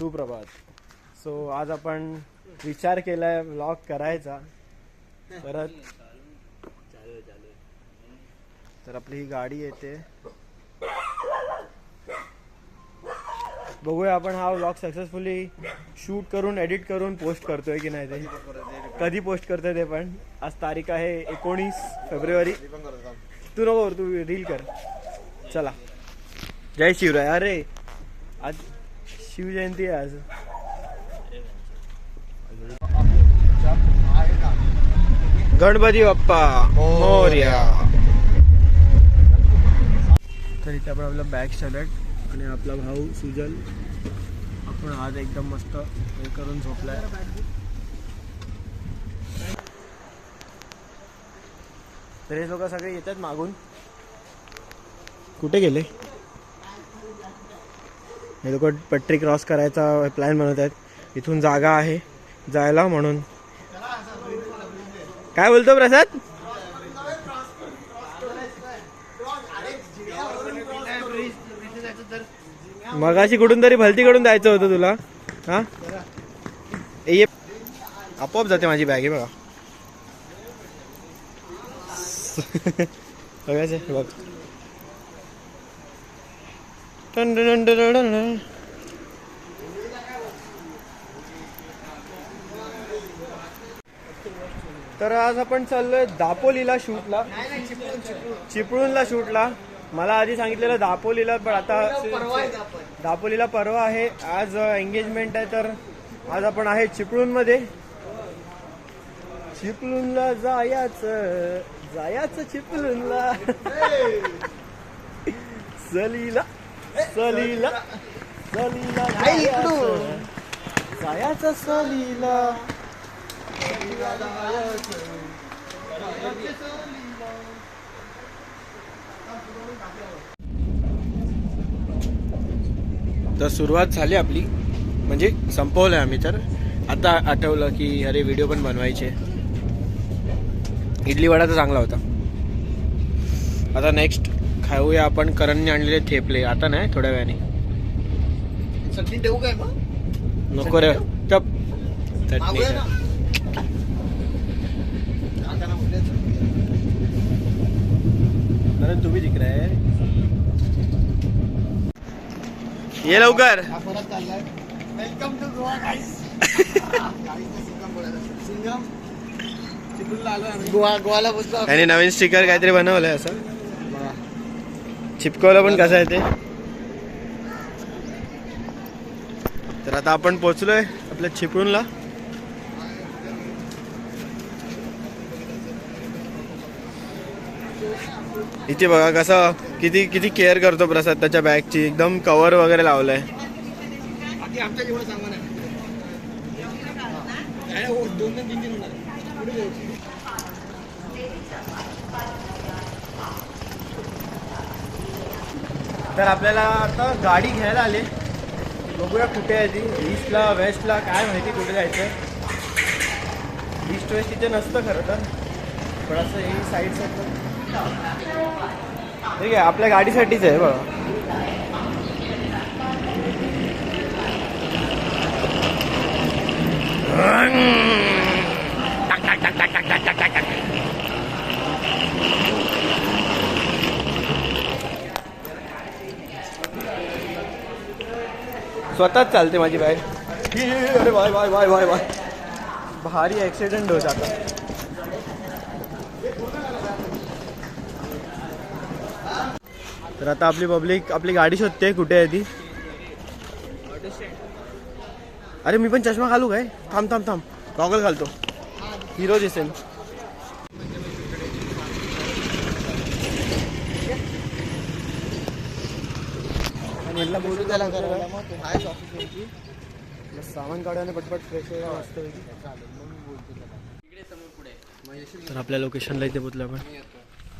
सुप्रभात. सो आज आपण विचार केलाय व्लॉग करायचा परत. तर आपली ही गाडी येते, बघूया आपण हा व्लॉग सक्सेसफुली शूट करून एडिट करून पोस्ट करतोय की नाही, ते कधी पोस्ट करतोय ते पण. आज तारीख आहे 19 फेब्रुवारी. तू नको, तू रील कर. चला, जय शिवराय. अरे आज शिवजयंती आहे आज. गणपती बाप्पा मोरया. तर इथे आपण आपला बॅग सॅलड आणि आपला भाऊ सुजल आपण आज एकदम मस्त हे करून झोपलाय. तर हे लोक सगळे येतात मागून. कुठे गेले हे लोक? पट्टी क्रॉस करायचा प्लॅन बनवत आहेत. इथून जागा आहे जायला म्हणून. काय बोलतो प्रसाद? मगाशी कुठून तरी भलतीकडून जायचं होतं तुला. हा ये, आपोआप जाते माझी बॅग आहे बघा. बघायचं बघ. तर आज आपण चाललोय दापोलीला शूटला, चिपळूणला शूटला. मला आधी सांगितलेलं दापोलीला, पण आता दापोलीला परवा आहे. आज एंगेजमेंट आहे, तर आज आपण आहे चिपळूणमध्ये. चिपळूणला जायचं चिपळूणला. सलीला सलीला सलीला जायचं सलीला. तर सुरुवात झाली आपली, म्हणजे संपवलंय आम्ही. तर आता आठवलं की अरे व्हिडिओ पण बनवायचे. इडली वडा तर चांगला होता. आता नेक्स्ट खाऊया आपण करणने आणलेले थेपले. आता नाही, थोड्या वेळाने. चटणी देऊ काय मग? नको रे, चप. चटणी तू भी दिख रहा है. ये लवकर. वेलकम टू गोवा गाईस. गोवाला बसलो. आणि नवीन स्टिकर काहीतरी बनवलंय असं, चिपकवलं पण कसं आहे ते. तर आता आपण पोहोचलोय आपल्या चिपळूणला. इथे बघा कसं किती किती केअर करतो प्रसाद त्याच्या बॅगची. एकदम कव्हर वगैरे लावलंय. तर आपल्याला आता गाडी घ्यायला आले. बघूया कुठे आहे ती. ईस्टला वेस्टला काय माहिती कुठे जायचं. ईस्ट वेस्ट तिथे नसतं खरं तर, पण असं ही साईड साईड ठीक आहे. आपल्या गाडीसाठीच आहे बघा. स्वतःच चालते माझी बॅग. अरे bye bye bye bye bye. भारी ॲक्सिडेंट होत आता. तर आता आपली पब्लिक आपली गाडी शोधते कुठे आहे ती. अरे मी पण चष्मा घालू काय? थांब थांब थांब, गॉगल घालतो. हिरो दिसेल. म्हटलं बोलू त्याला करायला. मग तू आहेस ऑफिसवरती, सामान काढायला पटपट फ्रेश व्हायला वाजतं. तर आपल्या लोकेशनला इथे पोचलो आपण.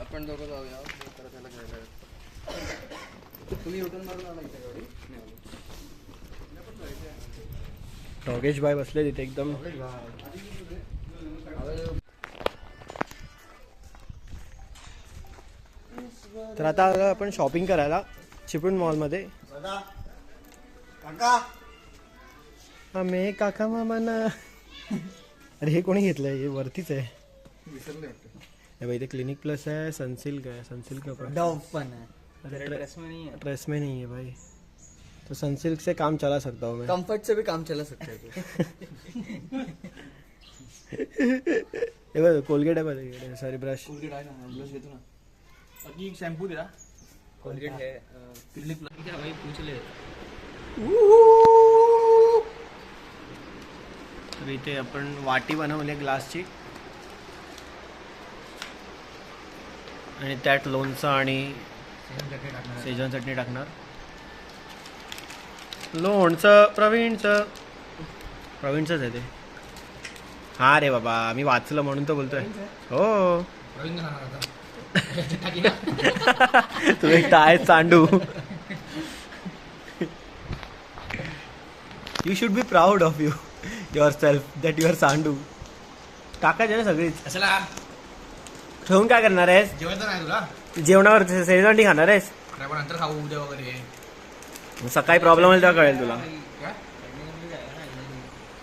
आपण दोघं जाऊया. तुम्ही उठून मारून आला इथे गाडी. योगेश भाई बसले तिथे एकदम. तर आता आपण शॉपिंग करायला चिपळूण मॉलमध्ये. आम्ही काका मामाना. अरे हे कोणी घेतलंय? हे वरतीच आहे. विसरले वाटतं. हे बाई, इथे क्लिनिक प्लस आहे, सनसिल्क आहे. सनसिल्क पण डव पण आहे. ड्रेस में नहीं है भाई. तो सनसिल्क से काम चला सकता हूँ मैं. कम्फर्ट से भी काम चला सकता है. हे बघ, कोलगेट आहे बघ, सॉरी ब्रश. कोलगेट आहे ना, ब्रश घेतो ना. बाकी शॅम्पू दिला. कोलगेट है. क्लिनिक प्लस क्या भाई पूछ ले. तर इथे आपण वाटी बनवली ग्लासची आणि त्यात लोणचं आणि शेजवान चटणी टाकणार. लोणचं प्रवीणचंच आहे ते. हा रे बाबा, मी वाचलं म्हणून तो बोलतोय. हो तू एक तर आहेस Chandu. You should be proud of your self that your सांडू. टाकायचे ना सगळीच. कशाला ठेवून काय करणार आहेस? जेवायचं नाही तुला? जेवणावर शेजवान खाणार आहेस? अरे पण नंतर खाऊ उद्या वगैरे. सकाळी प्रॉब्लेम होईल तेव्हा कळेल तुला.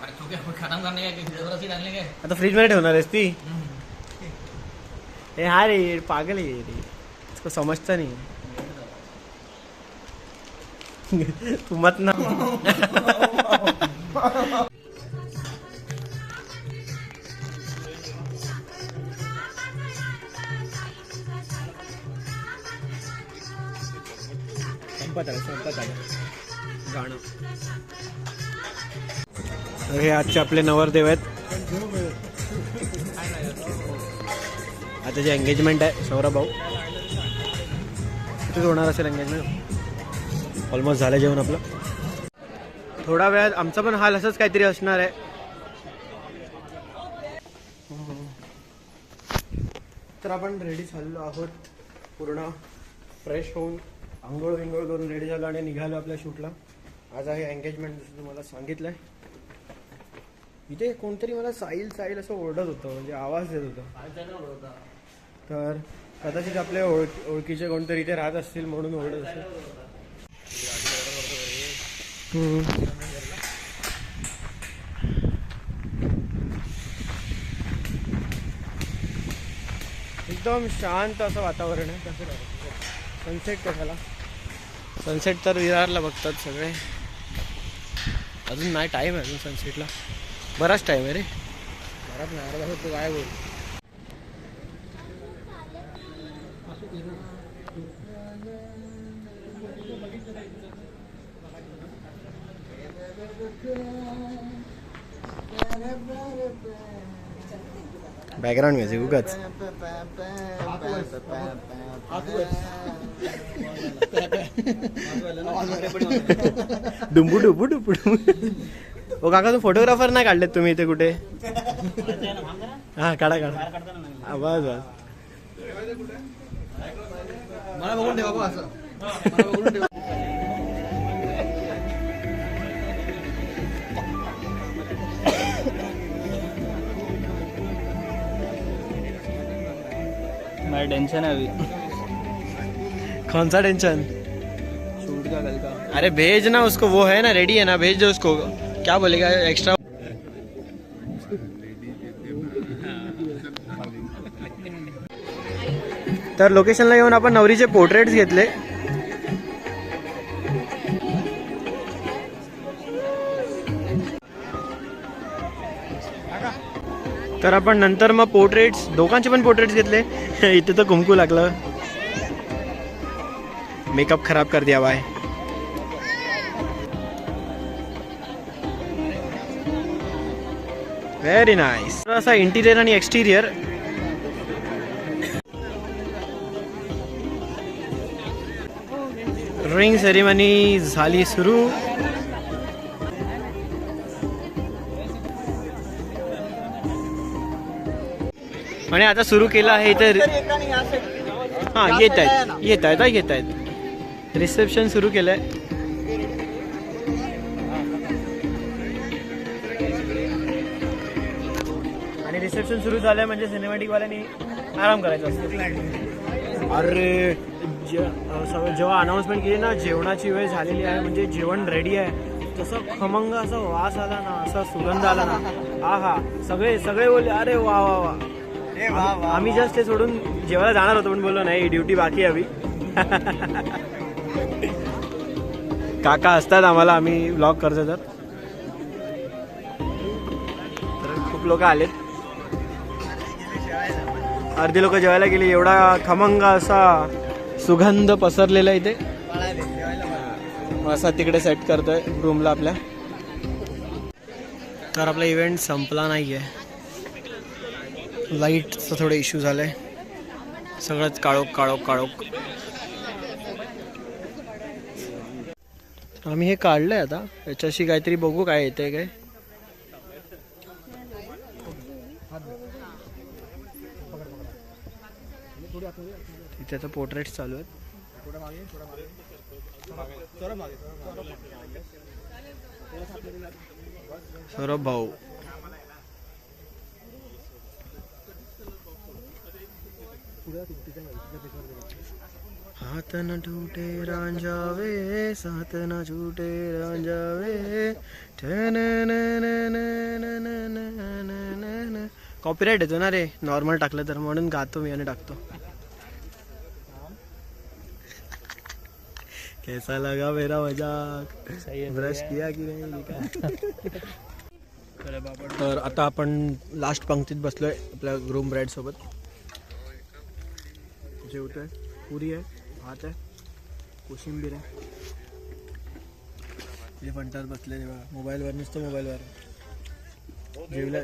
अरे तू काय खतम करणे काय? आता फ्रीज मध्ये ठेवणार आहेस ती? ए हा रे, पागल आहे रे, इसको समजता नहीं. तू मत ना. संपत आलं गाणं. तर हे आजचे आपले नवरदेव आहेत. आता जे एंगेजमेंट आहे सौरभ भाऊ, तिथेच होणार असेल एंगेजमेंट. ऑलमोस्ट झालं जेवण आपलं. थोडा वेळात आमचा पण हाल असंच काहीतरी असणार आहे. तर आपण रेडी झालेलो आहोत, पूर्ण फ्रेश होऊन आंघोळ विंघोळ करून रेडी झालो आणि निघालो आपल्या शूटला. आज आहे एंगेजमेंट, जसं तुम्हाला सांगितलंय. इथे कोणतरी मला साईल साईल असं ओरडत होतं, म्हणजे आवाज देत होता. तर कदाचित आपल्या ओळखीचे कोणतरी इथे राहत असतील म्हणून ओरडत असेल. एकदम शांत असं वातावरण आहे. सनसेट कशाला? सनसेट तर विरारला बघतात सगळे. अजून नाही, टाईम आहे अजून सनसेटला, बराच टाईम आहे रे. घरात नाही अर्धा काय बोल. बॅकग्राऊंड म्युझिक उगाच. डुंबू डुबू डुबू डुबू. ओ काका, तू फोटोग्राफर नाही काढलेत तुम्ही इथे कुठे? हा काढा काढा. बस बस. मला बघून ठेवा बघ असं. मला बघून ठेवा. मैं टेंशन है अभी. कौन सा टेंशन? शूट का कल का. अरे भेज ना उसको, वो है ना, रेडी है ना, भेज दो उसको. क्या बोलेगा एक्स्ट्रा? तर लोकेशनला येऊन आपण नवरीचे पोर्ट्रेट्स घेतले. तर आपण नंतर मग पोर्ट्रेट्स, दोघांचे पण पोर्ट्रेट्स घेतले. इथे तर कुंकू लागलं, मेकअप खराब कर दिया बाय. Very nice. असा इंटिरियर आणि एक्सटिरियर. रिंग सेरेमनी झाली सुरू. आणि आता सुरू केलं आहे इथे. हा येत आहेत. रिसेप्शन सुरू केलंय. आणि रिसेप्शन सुरू झालंय म्हणजे सिनेमॅटिक वाल्यांनी आराम करायचा असतो. अरे जेव्हा अनाउन्समेंट केली ना, जेवणाची वेळ झालेली आहे, म्हणजे जेवण रेडी आहे, जसं खमंग असा वास आला ना, असा सुगंध आला ना, हा सगळे सगळे बोलले अरे वा वा वा. आम्ही जस्ट ते सोडून जेवायला जाणार होतो पण बोललो नाही, ड्युटी बाकी हवी. काका असतात आम्हाला, आम्ही व्लॉग करतो तर खूप लोक आलेत. अर्धी लोक जेवायला गेली. एवढा खमंग असा सुगंध पसरलेला इथे. असा तिकडे सेट करतोय रूमला आपल्या. तर आपला इव्हेंट संपला नाहीये. लाईटचा थोडा इश्यू झालाय. सगळंच काळोख काळोख काळोख. आम्ही हे काढलंय आता. याच्याशी काहीतरी बघू काय येतंय काय. तिथे आता पोर्ट्रेट चालू आहेत. सौरभ भाऊ. हाथ न टूटे रांझावे, साथ न छूटे रांझावे. कॉपीराइट येतो ना रे नॉर्मल टाकलं तर, म्हणून गातो मी आणि टाकतो. कैसा लगा मेरा मजाक, ब्रश किया की नाही. तर आता आपण लास्ट पंक्तीत बसलोय आपल्या ग्रूम ब्राईड सोबत. जेवतोय. पुरी आहे, भात आहे, कोशिंबीर आहे. ते म्हणतात बसले मोबाईलवर, नुसतं मोबाईलवर जेवलं.